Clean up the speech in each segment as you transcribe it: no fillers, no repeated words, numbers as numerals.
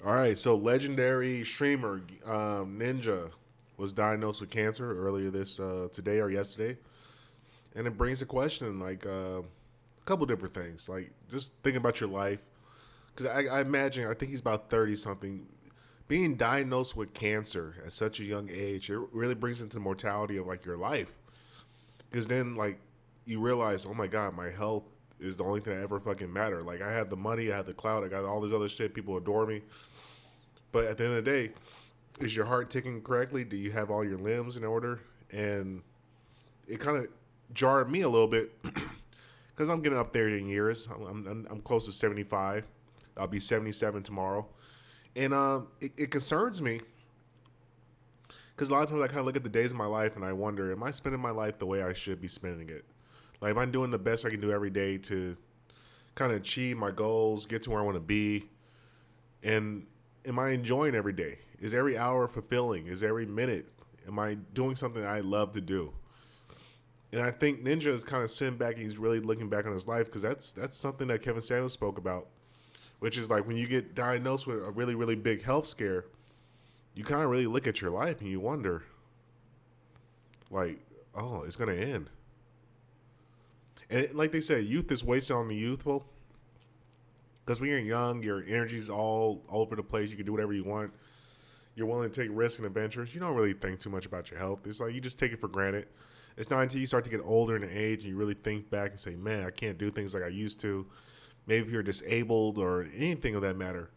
All right, so legendary streamer Ninja was diagnosed with cancer earlier this today or yesterday, and it brings a question like a couple different things, like just thinking about your life. Because I imagine I think he's about 30 something. Being diagnosed with cancer at such a young age, it really brings into the mortality of like your life. Because then like you realize, oh my god, my health is the only thing that ever fucking matter. Like I have the money, I have the clout, I got all this other shit. People adore me, but at the end of the day, is your heart ticking correctly? Do you have all your limbs in order? And it kind of jarred me a little bit because I'm getting up there in years. I'm close to 75. I'll be 77 tomorrow, and it concerns me because a lot of times I kind of look at the days of my life and I wonder, am I spending my life the way I should be spending it? Like, am I doing the best I can do every day to kind of achieve my goals, get to where I want to be, and am I enjoying every day? Is every hour fulfilling? Is every minute? Am I doing something I love to do? And I think Ninja is kind of sitting back and he's really looking back on his life because that's something that Kevin Samuels spoke about, which is like when you get diagnosed with a really big health scare, you kind of really look at your life and you wonder, like, oh, it's gonna end. And like they said, youth is wasted on the youthful. Because when you're young, your energy's all over the place. You can do whatever you want. You're willing to take risks and adventures. You don't really think too much about your health. It's like you just take it for granted. It's not until you start to get older in age and you really think back and say, man, I can't do things like I used to. Maybe if you're disabled or anything of that matter,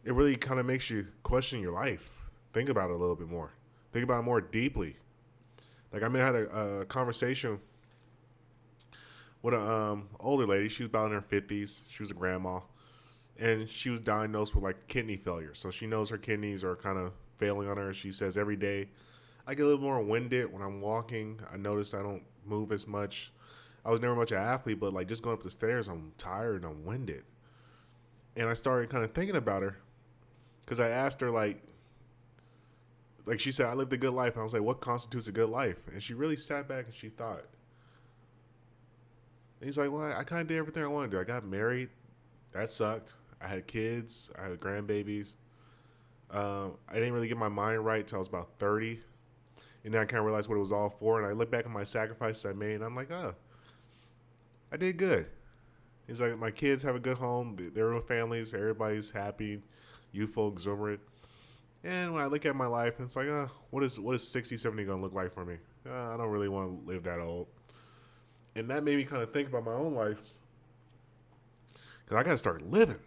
it really kind of makes you question your life. Think about it a little bit more. Think about it more deeply. Like I had a conversation with a older lady. She was about in her 50s. She was a grandma, and she was diagnosed with like kidney failure. So she knows her kidneys are kind of failing on her. She says every day I get a little more winded when I'm walking. I notice I don't move as much. I was never much an athlete, but like just going up the stairs, I'm tired and I'm winded. And I started kind of thinking about her because I asked her like she said, I lived a good life. And I was like, what constitutes a good life? And she really sat back and she thought. And he's like, well, I kind of did everything I wanted to do. I got married. That sucked. I had kids. I had grandbabies. I didn't really get my mind right until I was about 30. And then I kind of realized what it was all for. And I look back at my sacrifices I made, and I'm like, oh, I did good. He's like, my kids have a good home. They're with families. Everybody's happy, youthful, exuberant. And when I look at my life, it's like, what is 60, 70 going to look like for me? I don't really want to live that old. And that made me kind of think about my own life. Because I got to start living.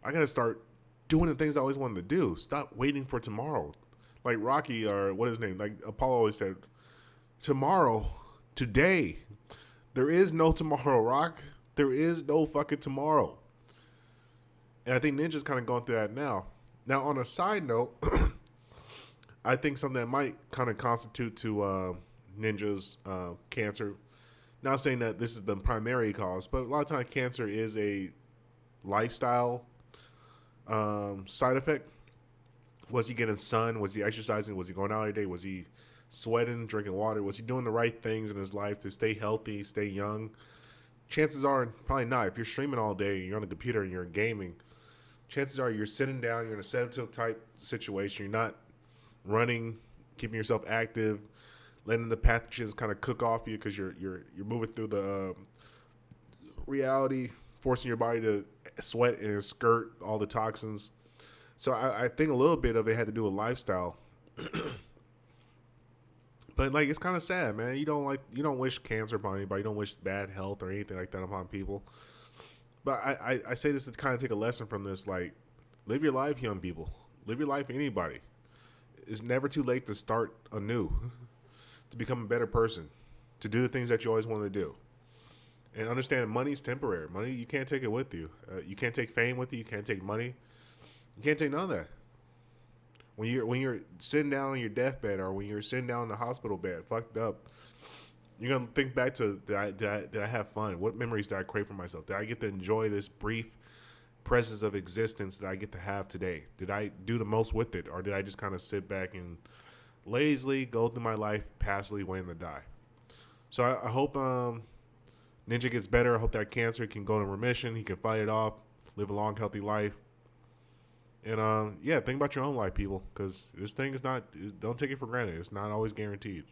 I got to start doing the things I always wanted to do. Stop waiting for tomorrow. Like Rocky, or what is his name? Like Apollo always said, tomorrow, today. There is no tomorrow, Rock. There is no fucking tomorrow. And I think Ninja's kind of going through that now. Now, on a side note, I think something that might kind of constitute to Ninja's cancer. Not saying that this is the primary cause, but a lot of times cancer is a lifestyle side effect. Was he getting sun? Was he exercising? Was he going out every day? Was he sweating, drinking water? Was he doing the right things in his life to stay healthy, stay young? Chances are probably not. If you're streaming all day, you're on the computer and you're gaming, chances are you're sitting down, you're in a sedative type situation, you're not running, keeping yourself active, letting the pathogens kind of cook off you because you're moving through the reality, forcing your body to sweat and skirt all the toxins. So I think a little bit of it had to do with lifestyle. But like it's kind of sad, man. You don't wish cancer upon anybody. You don't wish bad health or anything like that upon people. But I say this to kind of take a lesson from this. Like, live your life, young people. Live your life, anybody. It's never too late to start anew, to become a better person, to do the things that you always wanted to do. And understand money's temporary. Money, you can't take it with you. You can't take fame with you. You can't take money. You can't take none of that. When you're sitting down on your deathbed or when you're sitting down in the hospital bed, fucked up, you're gonna think back to did I have fun? What memories did I create for myself? Did I get to enjoy this brief presence of existence that I get to have today? Did I do the most with it, or did I just kind of sit back and lazily go through my life passively waiting to die? So I hope Ninja gets better. I hope that cancer can go into remission. He can fight it off, live a long, healthy life. And yeah, think about your own life, people, because this thing is not. Don't take it for granted. It's not always guaranteed.